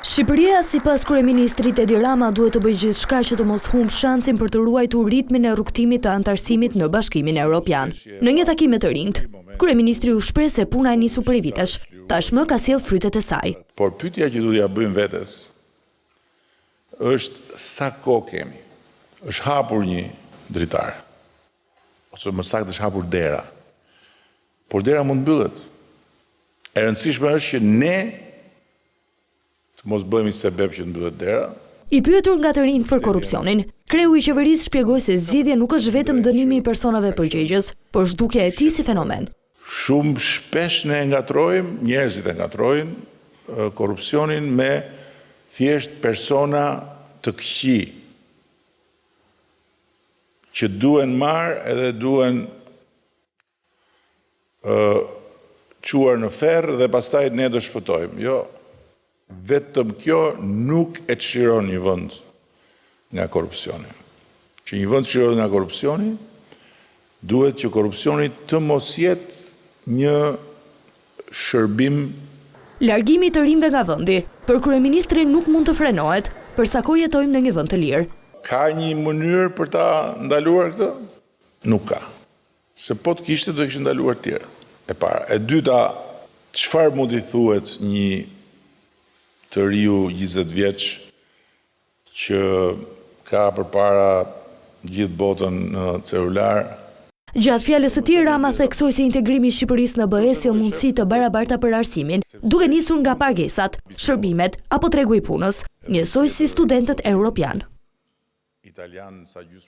Shqipëria, sipas kryeministrit Edi Rama, duhet të bëjë gjithçka që të mos humbë shansin për të ruajtur ritmin e rrugtimit të antarësimit në Bashkimin Evropian. Në një takim me të rinjt, kryeministri u shpreh se puna e nisur prej vitesh, tashmë ka sjellë frytet e saj. Por pyetja që duhet ja bëjmë vetes është sa kohë kemi. Është hapur një dritar, ose më saktë është hapur dera. Por dera mund mbyllet. E rëndësishme është që ne mos bëhemi sebeb që të mbyllet dera. I pyetur nga të rinjt për korrupsionin, kreu i qeverisë shpjegoi se zgjidhja nuk është vetëm dënimi i personave përgjegjës, por zhdukja e tij si fenomen. Shumë shpesh ne ngatrojmë, njerëzit e ngatrojnë korrupsionin me thjesht persona të këqij që duhen marrë edhe duhen quar në ferr dhe pastaj ne do shpëtojmë. Jo. Vetëm kjo nuk e çliron një vend nga korrupsioni. Që një vend çlirohet nga korrupsioni, duhet që korrupsioni të mos jetë një shërbim. Largimi të rinjve nga vendi për kryeministrin nuk mund të frenohet, përsa kohë jetojmë në një vend të lirë. Ka një mënyrë për ta ndaluar këtë? Nuk ka. Se po të kishte do të kishte ndaluar të tjerë. E para, e dyta, çfarë mund t'i thuhet një të riu 20 vjeç që ka përpara gjithë botën në celular. Gjatë fjalës së tij, Rama theksoi se integrimi i Shqipërisë në BE sjell mundësi të barabarta për arsimin, duke nisur nga pagesat, shërbimet apo tregu i punës, njësoj si studentët europian.